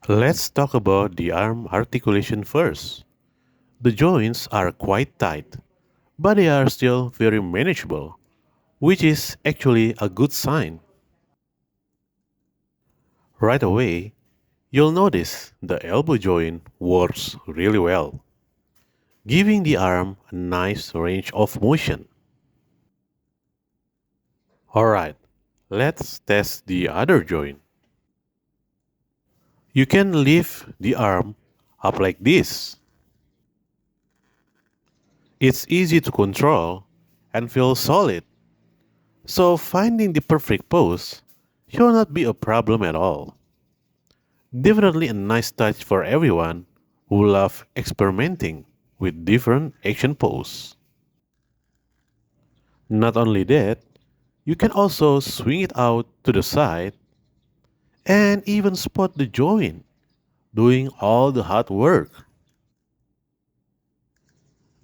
Let's talk about the arm articulation first. The joints are quite tight, but they are still very manageable, which is actually a good sign. Right away, you'll notice the elbow joint works really well, giving the arm a nice range of motion. Alright, let's test the other joint. You can lift the arm up like this. It's easy to control and feels solid, so finding the perfect pose should not be a problem at all. Definitely a nice touch for everyone who love experimenting with different action poses. Not only that, you can also swing it out to the side and even spot the joint doing all the hard work.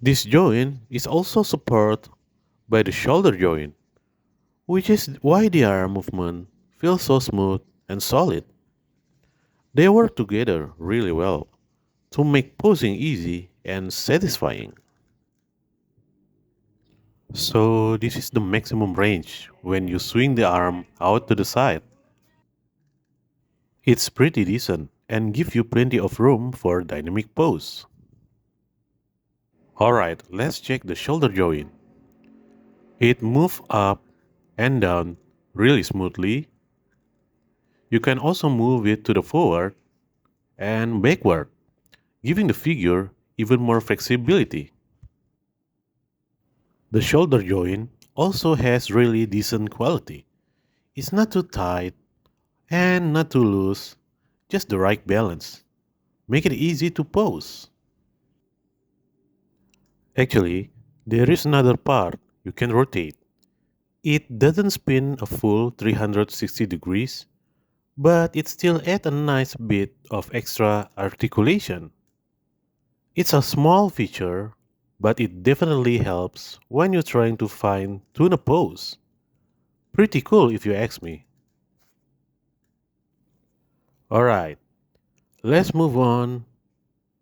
This joint is also supported by the shoulder joint, which is why the arm movement feels so smooth and solid. They work together really well to make posing easy and satisfying. So this is the maximum range when you swing the arm out to the side. It's pretty decent and give you plenty of room for dynamic pose. Alright, let's check the shoulder joint. It moves up and down really smoothly. You can also move it to the forward and backward, giving the figure even more flexibility. The shoulder joint also has really decent quality. It's not too tight and not too loose, just the right balance. Make it easy to pose. Actually, there is another part you can rotate. It doesn't spin a full 360 degrees, but it still adds a nice bit of extra articulation. It's a small feature, but it definitely helps when you're trying to fine tune a pose. Pretty cool if you ask me. Alright, let's move on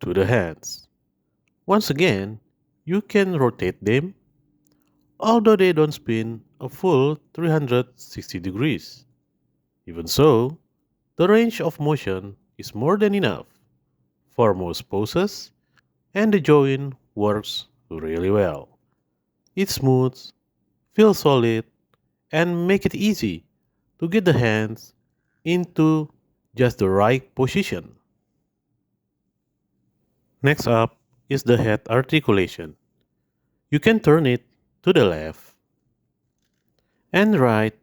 to the hands. Once again, you can rotate them, although they don't spin a full 360 degrees. Even so, the range of motion is more than enough for most poses, and the joint works really well. It's smooth, feels solid, and make it easy to get the hands into just the right position. Next up is the head articulation. You can turn it to the left and right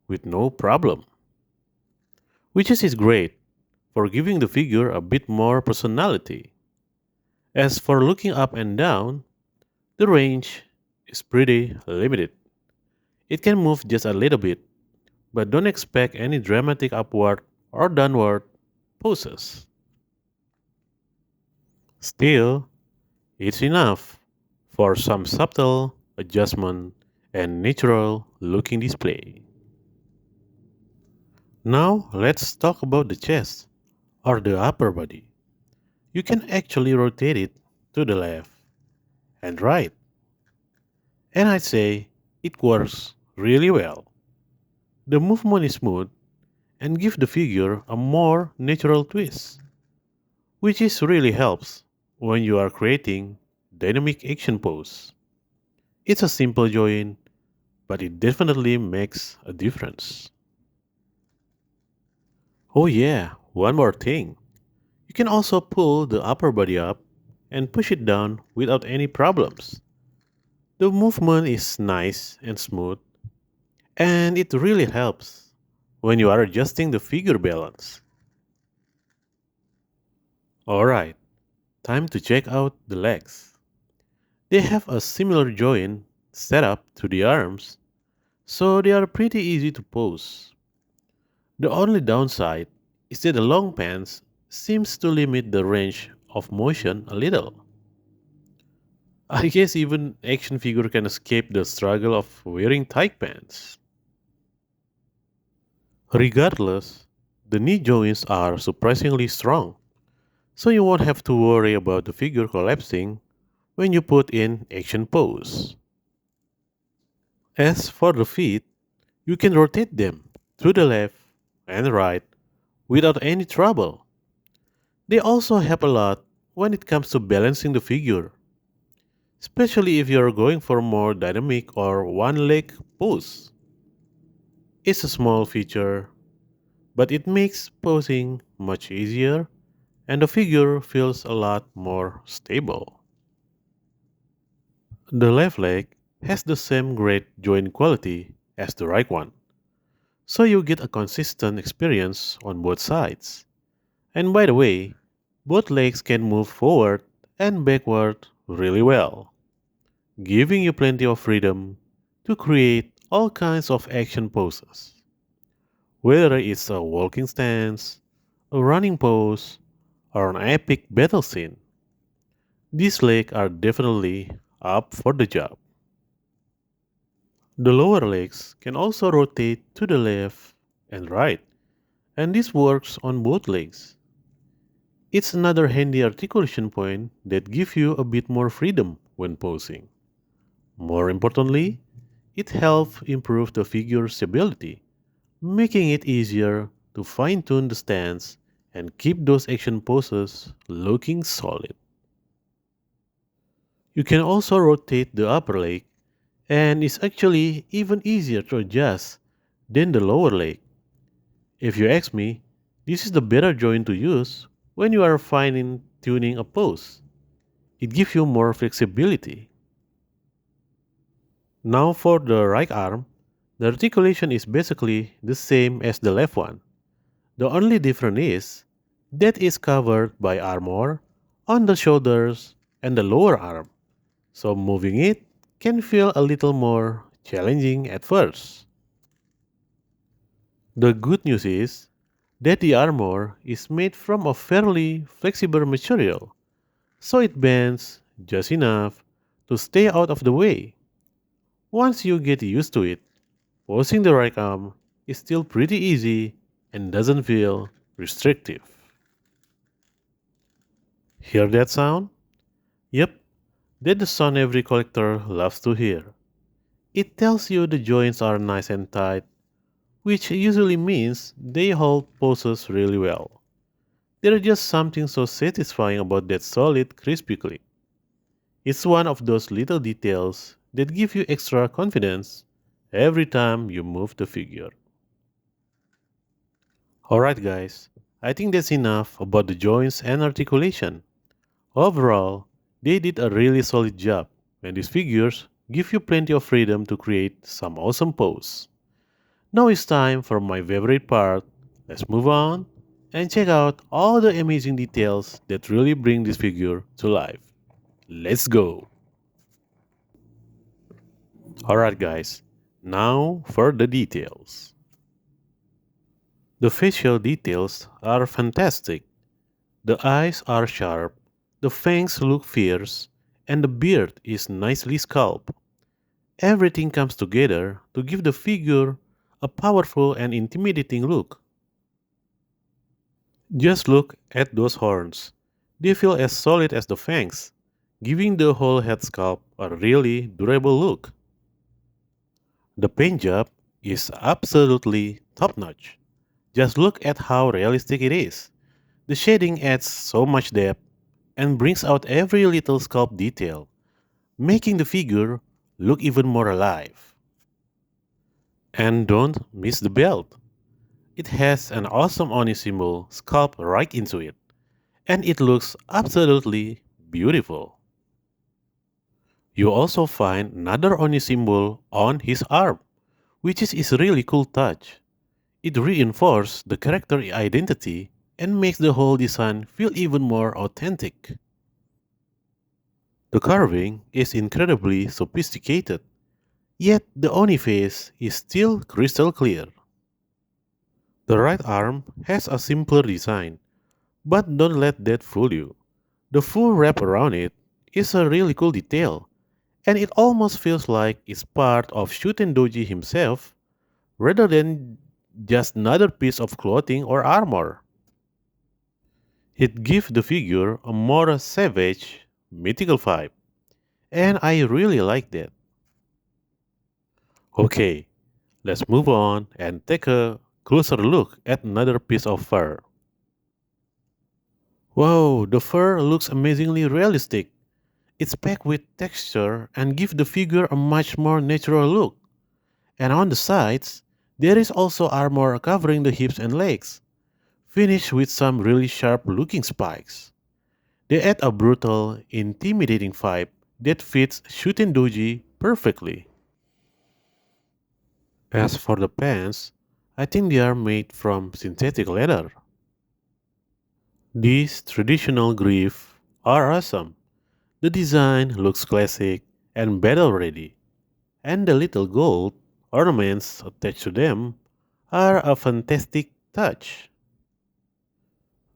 with no problem, which is great for giving the figure a bit more personality. As for looking up and down, the range is pretty limited. It can move just a little bit, but don't expect any dramatic upward or downward poses. Still, it's enough for some subtle adjustment and natural looking display. Now let's talk about the chest or the upper body. You can actually rotate it to the left and right, and I'd say it works really well. The movement is smooth and gives the figure a more natural twist, which is really helps when you are creating dynamic action pose. It's a simple join, but it definitely makes a difference. Oh yeah, one more thing. You can also pull the upper body up and push it down without any problems. The movement is nice and smooth, and it really helps when you are adjusting the figure balance. Alright, time to check out the legs. They have a similar joint setup to the arms, so they are pretty easy to pose. The only downside is that the long pants seems to limit the range of motion a little. I guess even action figure can escape the struggle of wearing tight pants. Regardless, The knee joints are surprisingly strong, so you won't have to worry about the figure collapsing when you put in action pose. As for the feet, you can rotate them to the left and right without any trouble. They also help a lot when it comes to balancing the figure, especially if you're going for more dynamic or one leg pose. It's a small feature, but it makes posing much easier and the figure feels a lot more stable. The left leg has the same great joint quality as the right one, so you get a consistent experience on both sides. And by the way, both legs can move forward and backward really well, giving you plenty of freedom to create all kinds of action poses. Whether it's a walking stance, a running pose, or an epic battle scene, these legs are definitely up for the job. The lower legs can also rotate to the left and right, and this works on both legs. It's another handy articulation point that gives you a bit more freedom when posing. More importantly, it helps improve the figure's stability, making it easier to fine tune the stance and keep those action poses looking solid. You can also rotate the upper leg, and it's actually even easier to adjust than the lower leg. If you ask me, this is the better joint to use when you are fine tuning a pose. It gives you more flexibility. Now for the right arm, the articulation is basically the same as the left one. The only difference is that it's covered by armor on the shoulders and the lower arm, so moving it can feel a little more challenging at first. The good news is that the armor is made from a fairly flexible material, so it bends just enough to stay out of the way. Once you get used to it, posing the right arm is still pretty easy and doesn't feel restrictive. Hear that sound? Yep, that's the sound every collector loves to hear. It tells you the joints are nice and tight, which usually means they hold poses really well. There's just something so satisfying about that solid, crispy click. It's one of those little details that give you extra confidence every time you move the figure. Alright, guys, I think that's enough about the joints and articulation. Overall, they did a really solid job, and these figures give you plenty of freedom to create some awesome pose. Now it's time for my favorite part. Let's move on and check out all the amazing details that really bring this figure to life. Let's go! Alright, guys, now for the details. The facial details are fantastic. The eyes are sharp, the fangs look fierce, and the beard is nicely sculpted. Everything comes together to give the figure a powerful and intimidating look. Just look at those horns. They feel as solid as the fangs, giving the whole head sculpt a really durable look. The paint job is absolutely top notch. Just look at how realistic it is. The shading adds so much depth and brings out every little sculpt detail, making the figure look even more alive. And don't miss the belt. It has an awesome Oni symbol sculpt right into it, and it looks absolutely beautiful. You also find another Oni symbol on his arm, which is a really cool touch. It reinforces the character identity and makes the whole design feel even more authentic. The carving is incredibly sophisticated, yet the Oni face is still crystal clear. The right arm has a simpler design, but don't let that fool you. The full wrap around it is a really cool detail, and it almost feels like it's part of Shuten Douji himself rather than just another piece of clothing or armor. It gives the figure a more savage, mythical vibe, and I really like that. Okay, let's move on and take a closer look at another piece of fur. Wow, the fur looks amazingly realistic. It's packed with texture and gives the figure a much more natural look. And on the sides, there is also armor covering the hips and legs, finished with some really sharp looking spikes. They add a brutal, intimidating vibe that fits Shuten Douji perfectly. As for the pants, I think they are made from synthetic leather. These traditional greaves are awesome. The design looks classic and battle ready, and the little gold ornaments attached to them are a fantastic touch.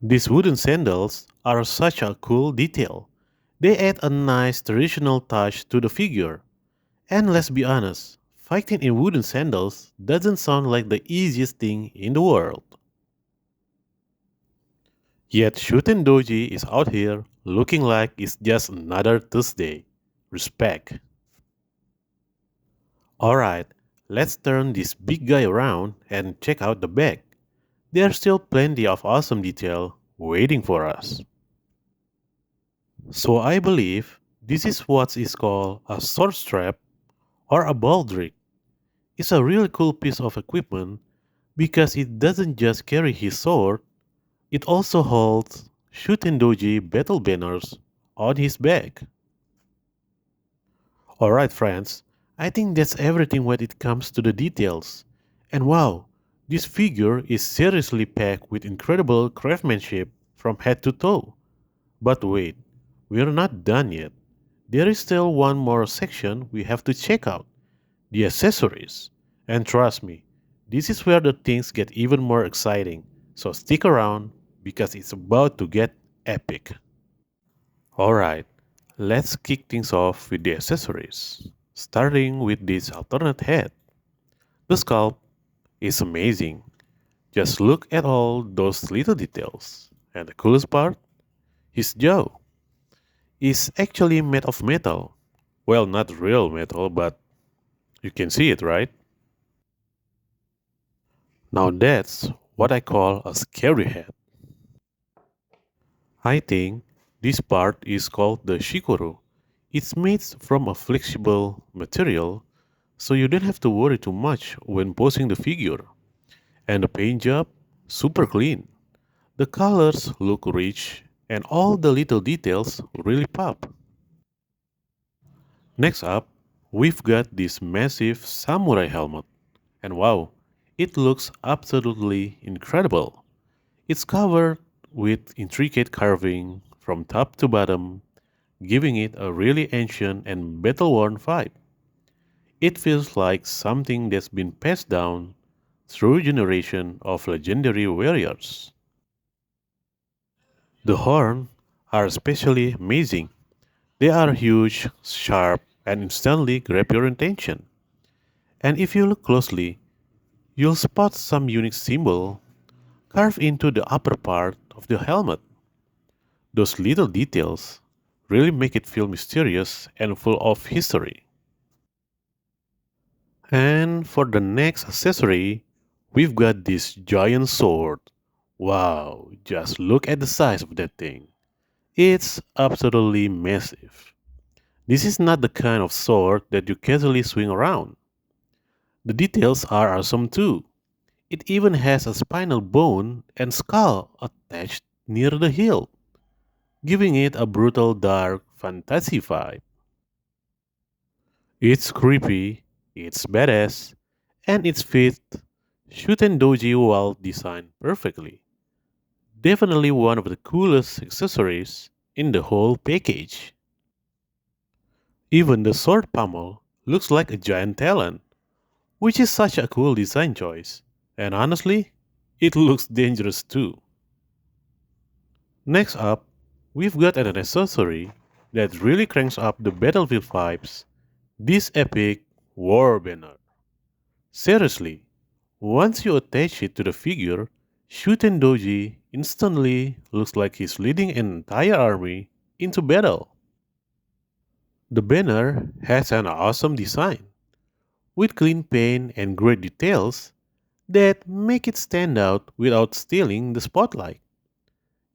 These wooden sandals are such a cool detail. They add a nice traditional touch to the figure. And let's be honest, fighting in wooden sandals doesn't sound like the easiest thing in the world. Yet Shuten Doji is out here looking like it's just another Tuesday. Respect. Alright, let's turn this big guy around and check out the back. There's still plenty of awesome detail waiting for us. So I believe this is what is called a sword strap or a baldric. It's a really cool piece of equipment because it doesn't just carry his sword, it also holds Shuten Doji battle banners on his back. Alright, friends, I think that's everything when it comes to the details. And wow, this figure is seriously packed with incredible craftsmanship from head to toe. But wait, we're not done yet. There is still one more section we have to check out, the accessories. And trust me, this is where the things get even more exciting. So stick around because it's about to get epic. Alright, let's kick things off with the accessories. Starting with this alternate head. The sculpt is amazing. Just look at all those little details. And the coolest part? His jaw is actually made of metal. Well, not real metal, but you can see it, right? Now that's what I call a scary head. I think this part is called the shikoro. It's made from a flexible material, so you don't have to worry too much when posing the figure. And the paint job, super clean. The colors look rich and all the little details really pop. Next up, we've got this massive samurai helmet. And wow, it looks absolutely incredible. It's covered with intricate carving from top to bottom, giving it a really ancient and battle-worn vibe. It feels like something that's been passed down through generations of legendary warriors. The horns are especially amazing. They are huge, sharp, and instantly grab your attention. And if you look closely, you'll spot some unique symbol carved into the upper part of the helmet. Those little details really make it feel mysterious and full of history. And for the next accessory, we've got this giant sword. Wow, just look at the size of that thing. It's absolutely massive. This is not the kind of sword that you casually swing around. The details are awesome too. It even has a spinal bone and skull attached near the hilt, giving it a brutal dark fantasy vibe. It's creepy, it's badass, and it's fit Shuten Doji well designed perfectly. Definitely one of the coolest accessories in the whole package. Even the sword pommel looks like a giant talon, which is such a cool design choice. And honestly, it looks dangerous too. Next up, we've got an accessory that really cranks up the battlefield vibes, this epic war banner. Seriously, Once you attach it to the figure, Shuten Douji instantly looks like he's leading an entire army into battle. The banner has an awesome design, with clean paint and great details that make it stand out without stealing the spotlight.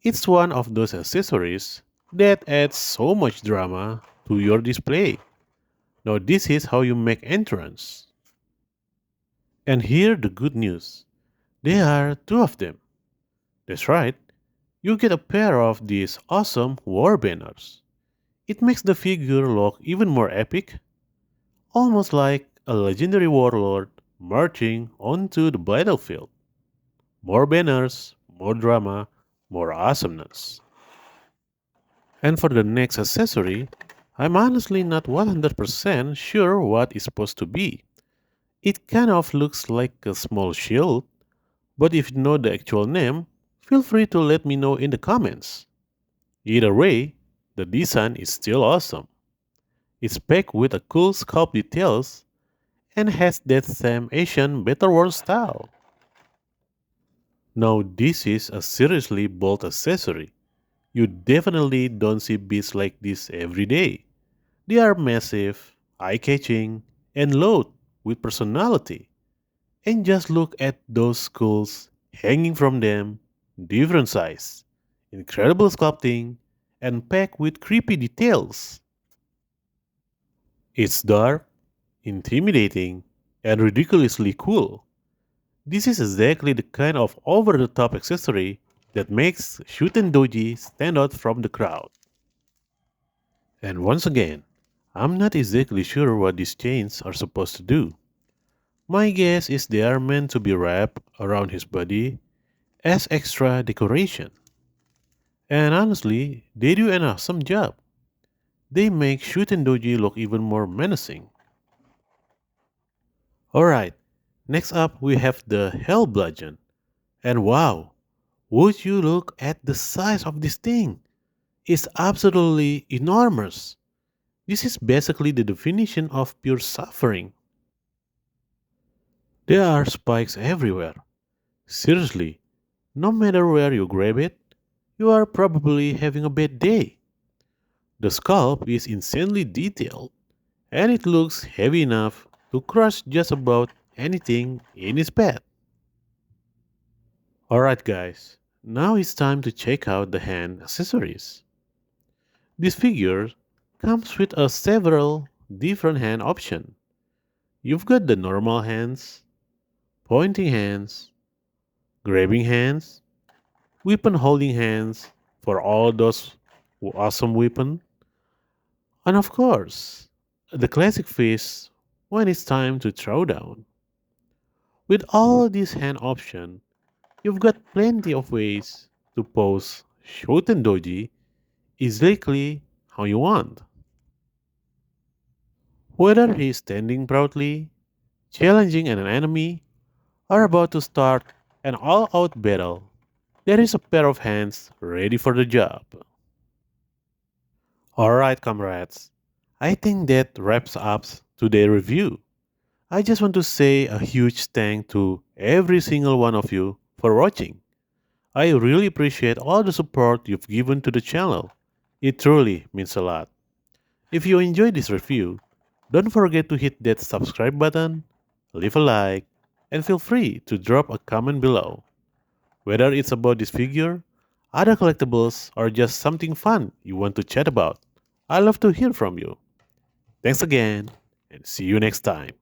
It's one of those accessories that adds so much drama to your display. Now, this is how you make entrance. And here the good news. There are two of them. That's right, you get a pair of these awesome war banners. It makes the figure look even more epic, almost like a legendary warlord marching onto the battlefield. More banners, more drama, more awesomeness. And for the next accessory, I'm honestly not 100% sure what it's supposed to be. It kind of looks like a small shield, but if you know the actual name, feel free to let me know in the comments. Either way, the design is still awesome. It's packed with a cool sculpt details and has that same Asian Betterworn style. Now this is a seriously bold accessory. You definitely don't see beads like this every day. They are massive, eye-catching, and loaded with personality. And just look at those skulls hanging from them, different size, incredible sculpting, and packed with creepy details. It's dark, intimidating, and ridiculously cool. This is exactly the kind of over the top accessory that makes Shuten Doji stand out from the crowd. And once again, I'm not exactly sure what these chains are supposed to do. My guess is they are meant to be wrapped around his body as extra decoration. And honestly, they do an awesome job. They make Shuten Doji look even more menacing. Alright, next up we have the Hell Bludgeon. And wow, would you look at the size of this thing? It's absolutely enormous. This is basically the definition of pure suffering. There are spikes everywhere. Seriously, no matter where you grab it, you are probably having a bad day. The sculpt is insanely detailed, and it looks heavy enough to crush just about anything in its path. Alright, guys, now it's time to check out the hand accessories. This figure comes with a several different hand options. You've got the normal hands, pointing hands, grabbing hands, weapon holding hands for all those awesome weapons, and of course, the classic fist when it's time to throw down. With all these hand options, you've got plenty of ways to pose Shoten Doji exactly how you want. Whether he's standing proudly, challenging an enemy, or about to start an all out battle, there is a pair of hands ready for the job. Alright, comrades, I think that wraps up today's review. I just want to say a huge thank to every single one of you for watching. I really appreciate all the support you've given to the channel. It truly means a lot. If you enjoyed this review, don't forget to hit that subscribe button, leave a like, and feel free to drop a comment below. Whether it's about this figure, other collectibles, or just something fun you want to chat about, I love to hear from you. Thanks again, and see you next time.